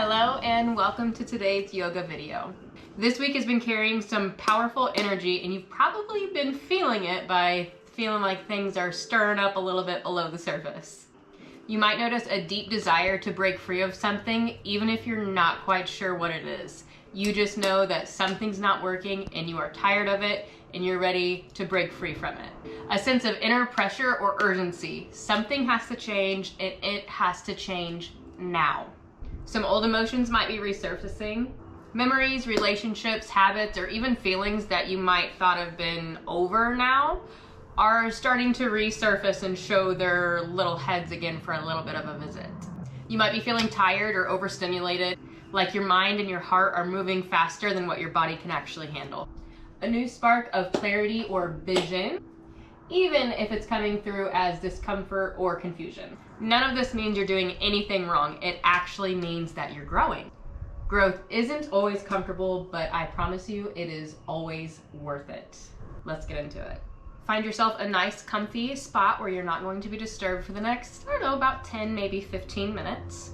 Hello and welcome to today's yoga video. This week has been carrying some powerful energy and you've probably been feeling it by feeling like things are stirring up a little bit below the surface. You might notice a deep desire to break free of something even if you're not quite sure what it is. You just know that something's not working and you are tired of it and you're ready to break free from it. A sense of inner pressure or urgency. Something has to change and it has to change now. Some old emotions might be resurfacing. Memories, relationships, habits, or even feelings that you might thought have been over now are starting to resurface and show their little heads again for a little bit of a visit. You might be feeling tired or overstimulated, like your mind and your heart are moving faster than what your body can actually handle. A new spark of clarity or vision, even if it's coming through as discomfort or confusion. None of this means you're doing anything wrong. It actually means that you're growing. Growth isn't always comfortable, but I promise you it is always worth it. Let's get into it. Find yourself a nice comfy spot where you're not going to be disturbed for the next, about 10, maybe 15 minutes.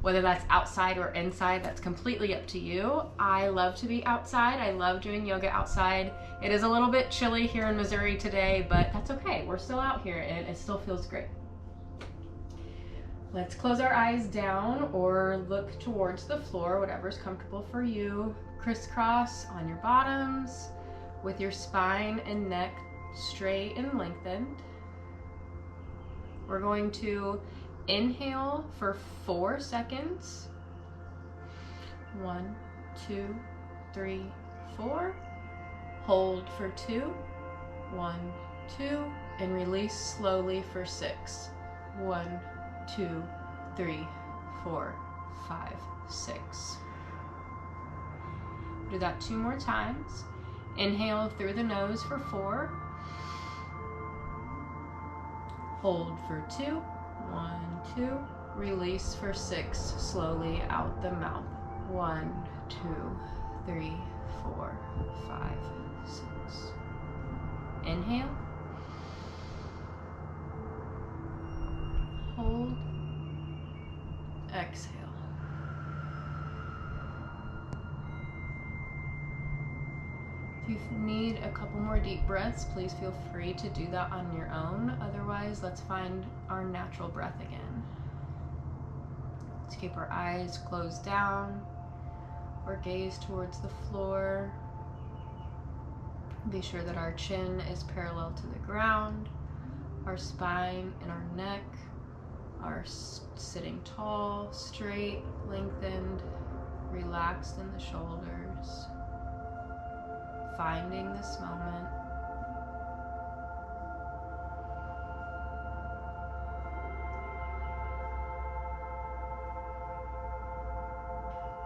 Whether that's outside or inside, that's completely up to you. I love to be outside. I love doing yoga outside. It is a little bit chilly here in Missouri today, but that's okay. We're still out here and it still feels great. Let's close our eyes down or look towards the floor, whatever's comfortable for you. Crisscross on your bottoms with your spine and neck straight and lengthened. We're going to inhale for 4 seconds. 1, 2, 3, 4. Hold for 2. 1, 2. And release slowly for 6. 1, 2, 3, 4, 5, 6. Do that 2 more times. Inhale through the nose for 4. Hold for 2. 1, 2. Release for 6. Slowly out the mouth. 1, 2, 3, 4, 5, 6. Inhale. Hold. Exhale. If you need a couple more deep breaths, please feel free to do that on your own. Otherwise, let's find our natural breath again. Let's keep our eyes closed down or gaze towards the floor. Be sure that our chin is parallel to the ground. Our spine and our neck are sitting tall, straight, lengthened, relaxed in the shoulders. Finding this moment.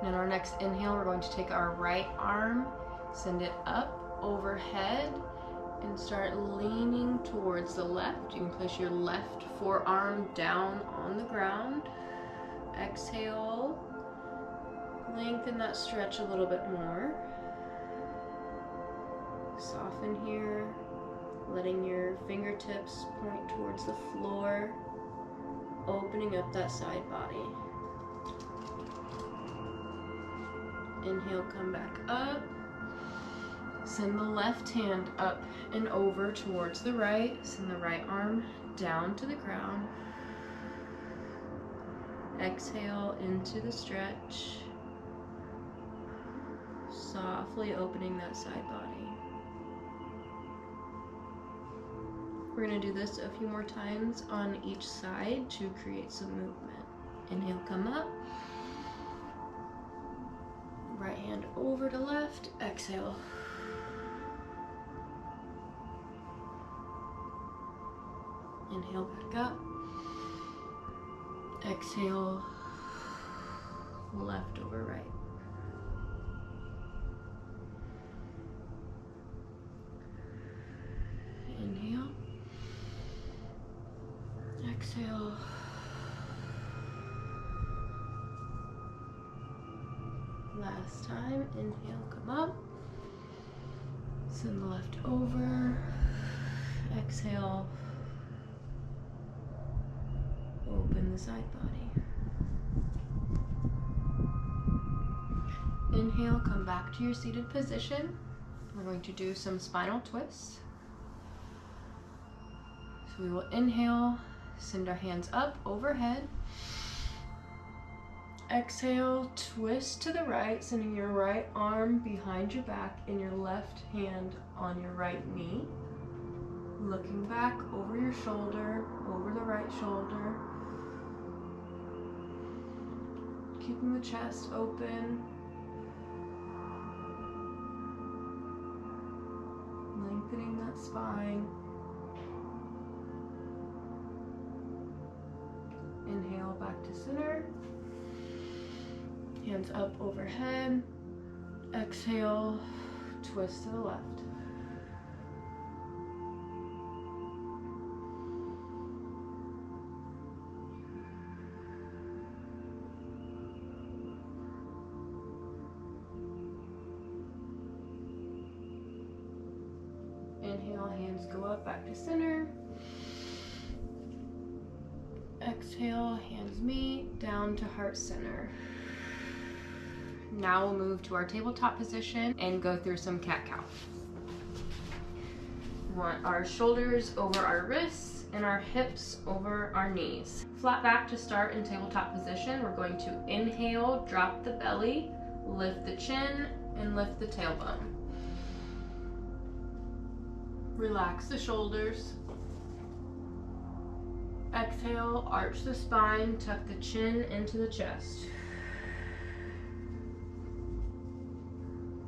And in our next inhale, we're going to take our right arm, send it up overhead, and start leaning towards the left. You can place your left forearm down on the ground. Exhale. Lengthen that stretch a little bit more. Soften here, letting your fingertips point towards the floor, opening up that side body. Inhale, come back up. Send the left hand up and over towards the right. Send the right arm down to the ground. Exhale into the stretch. Softly opening that side body. We're going to do this a few more times on each side to create some movement. Inhale, come up. Right hand over to left. Exhale. Inhale, back up. Exhale, left over right. Inhale. Exhale. Last time. Inhale, come up. Send the left over. Exhale. Open the side body. Inhale, come back to your seated position. We're going to do some spinal twists. So we will inhale, send our hands up overhead. Exhale, twist to the right, sending your right arm behind your back and your left hand on your right knee. Looking back over your shoulder, over the right shoulder. Keeping the chest open. Lengthening that spine. Inhale, back to center. Hands up overhead. Exhale, twist to the left. Inhale, hands go up, back to center. Exhale, hands meet, down to heart center. Now we'll move to our tabletop position and go through some cat-cow. We want our shoulders over our wrists and our hips over our knees. Flat back to start in tabletop position. We're going to inhale, drop the belly, lift the chin, and lift the tailbone. Relax the shoulders. Exhale, arch the spine, tuck the chin into the chest.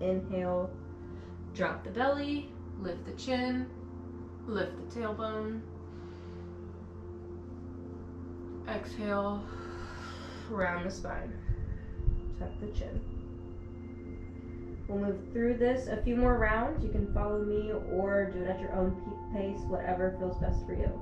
Inhale, drop the belly, lift the chin, lift the tailbone. Exhale, round the spine, tuck the chin. We'll move through this a few more rounds. You can follow me or do it at your own pace, whatever feels best for you.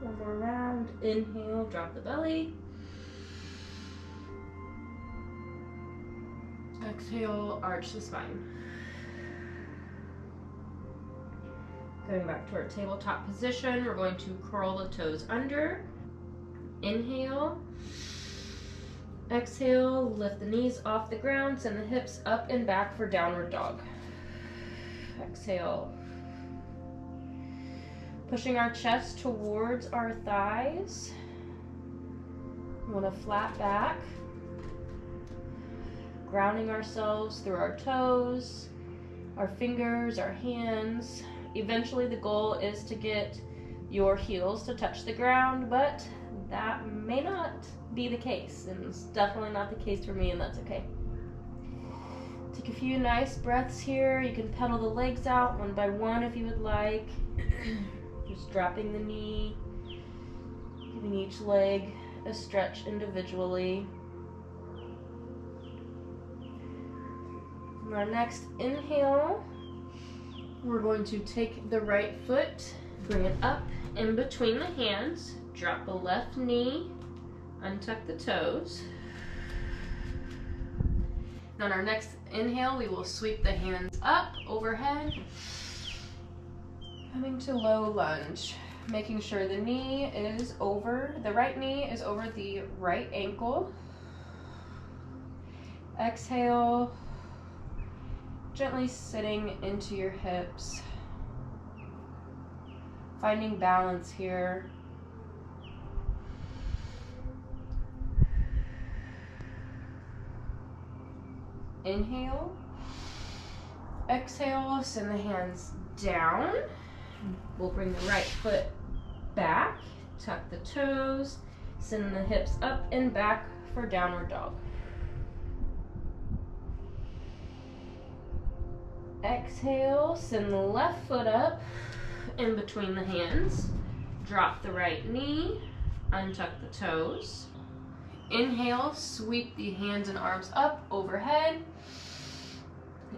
One more round. Inhale, drop the belly. Exhale, arch the spine. Going back to our tabletop position, we're going to curl the toes under. Inhale. Exhale, lift the knees off the ground, send the hips up and back for downward dog. Exhale. Pushing our chest towards our thighs. We want a flat back. Grounding ourselves through our toes, our fingers, our hands. Eventually the goal is to get your heels to touch the ground, but that may not be the case, and it's definitely not the case for me, and that's okay. Take a few nice breaths here. You can pedal the legs out one by one if you would like. Just dropping the knee, giving each leg a stretch individually. On our next inhale, we're going to take the right foot, bring it up in between the hands, drop the left knee, untuck the toes. On our next inhale, we will sweep the hands up overhead, coming to low lunge, making sure the knee is over, the right knee is over the right ankle. Exhale, gently sitting into your hips, finding balance here. Inhale, exhale, send the hands down. We'll bring the right foot back, tuck the toes, send the hips up and back for downward dog. Exhale, send the left foot up in between the hands, drop the right knee, untuck the toes. Inhale, sweep the hands and arms up overhead,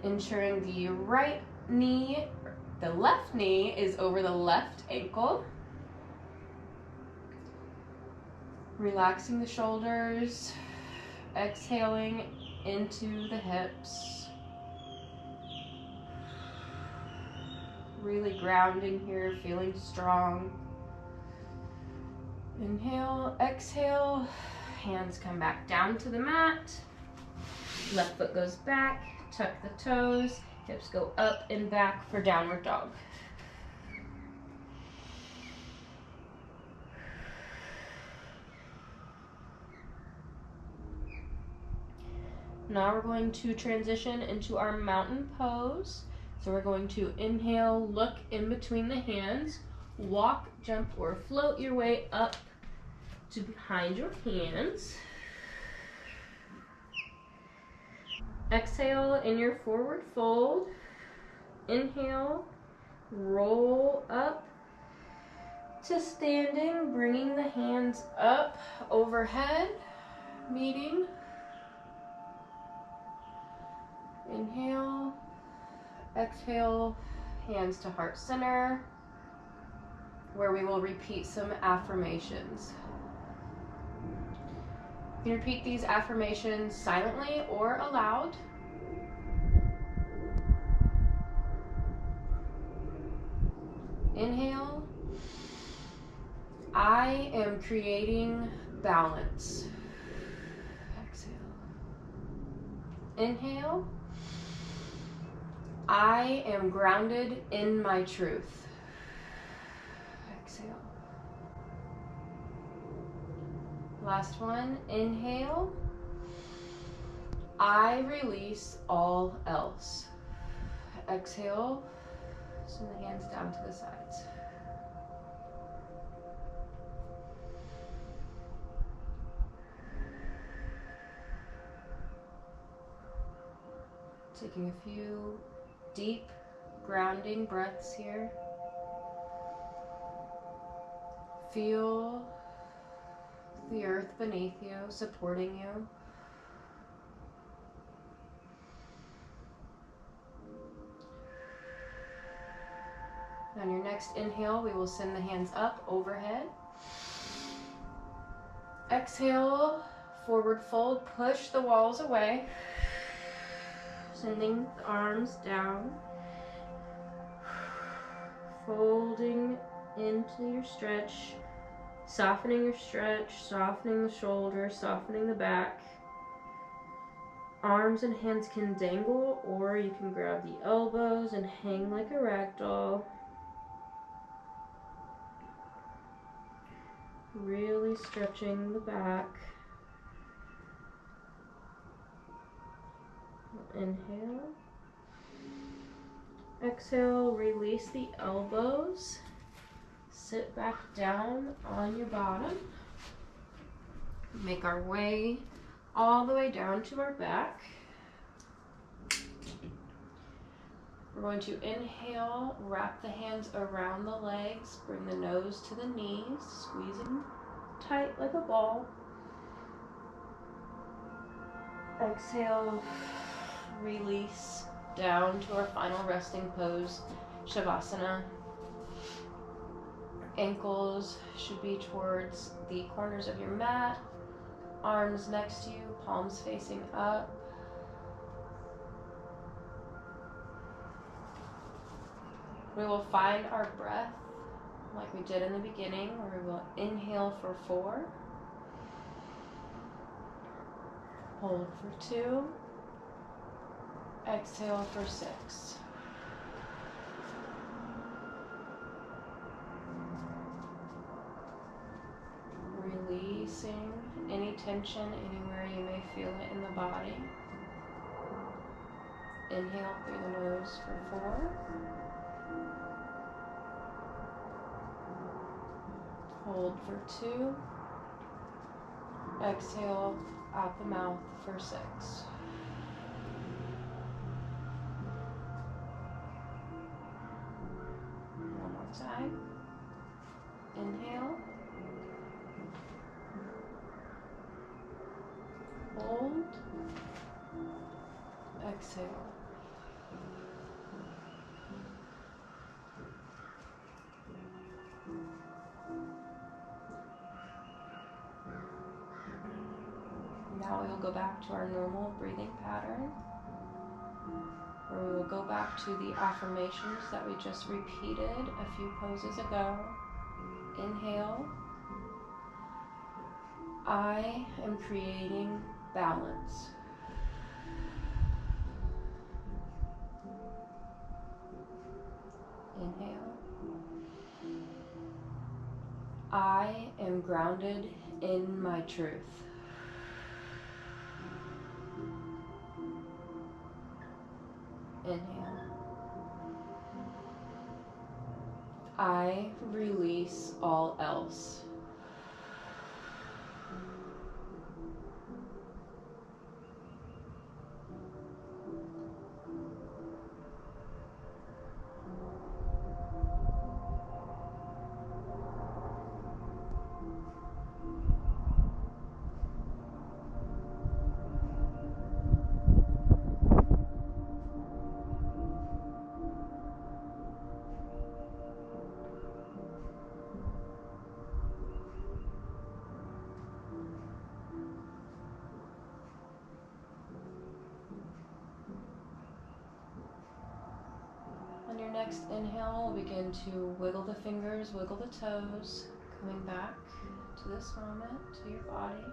ensuring the right knee, the left knee is over the left ankle. Relaxing the shoulders, exhaling into the hips. Really grounding here, feeling strong. Inhale, exhale, hands come back down to the mat. Left foot goes back, tuck the toes, hips go up and back for downward dog. Now we're going to transition into our mountain pose. So we're going to inhale, look in between the hands, walk, jump, or float your way up to behind your hands. Exhale in your forward fold. Inhale, roll up to standing, bringing the hands up overhead, meeting. Inhale, exhale, hands to heart center, where we will repeat some affirmations. You can repeat these affirmations silently or aloud. Inhale, I am creating balance. Exhale. Inhale, I am grounded in my truth. Exhale. Last one, inhale, I release all else. Exhale, send the hands down to the sides. Taking a few deep grounding breaths here. Feel the earth beneath you, supporting you. On your next inhale, we will send the hands up overhead. Exhale, forward fold, push the walls away. Sending the arms down. Folding into your stretch. Softening your stretch, softening the shoulders, softening the back. Arms and hands can dangle, or you can grab the elbows and hang like a rag doll. Really stretching the back. Inhale. Exhale, release the elbows. Sit back down on your bottom. Make our way all the way down to our back. We're going to inhale, wrap the hands around the legs, bring the nose to the knees, squeezing tight like a ball. Exhale, release down to our final resting pose, Shavasana. Ankles should be towards the corners of your mat, arms next to you, palms facing up. We will find our breath like we did in the beginning, where we will inhale for 4, hold for 2, exhale for 6. Releasing any tension anywhere you may feel it in the body. Inhale through the nose for 4. Hold for 2. Exhale out the mouth for 6. One more time. Inhale. Hold. Exhale. Now we will go back to our normal breathing pattern, where we will go back to the affirmations that we just repeated a few poses ago. Inhale. I am creating balance. Inhale. I am grounded in my truth. Inhale. I release all else. On your next inhale, begin to wiggle the fingers, wiggle the toes, coming back to this moment, to your body.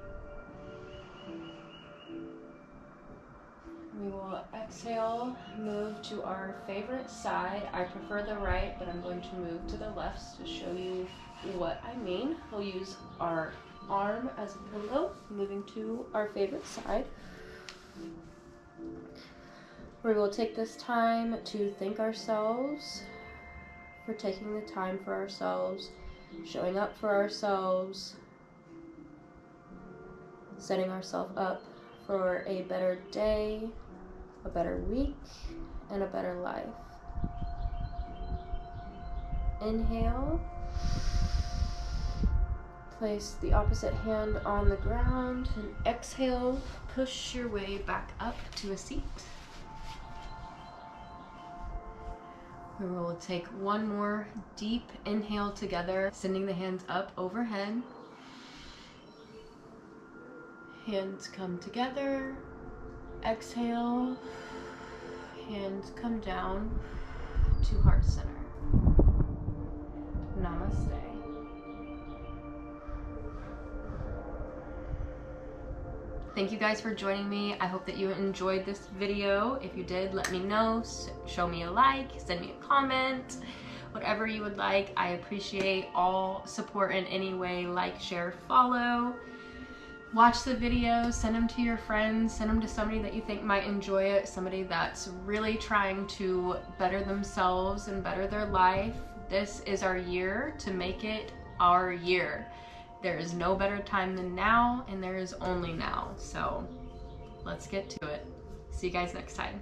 We will exhale, move to our favorite side. I prefer the right, but I'm going to move to the left to show you what I mean. We'll use our arm as a pillow, moving to our favorite side. We will take this time to thank ourselves for taking the time for ourselves, showing up for ourselves, setting ourselves up for a better day, a better week, and a better life. Inhale. Place the opposite hand on the ground and exhale. Push your way back up to a seat. We will take one more deep inhale together, sending the hands up overhead. Hands come together. Exhale. Hands come down to heart center. Namaste. Thank you guys for joining me. I hope that you enjoyed this video. If you did, let me know. Show me a like, send me a comment, whatever you would like. I appreciate all support in any way. Like, share, follow. Watch the videos, send them to your friends, send them to somebody that you think might enjoy it, somebody that's really trying to better themselves and better their life. This is our year to make it our year. There is no better time than now, and there is only now. So let's get to it. See you guys next time.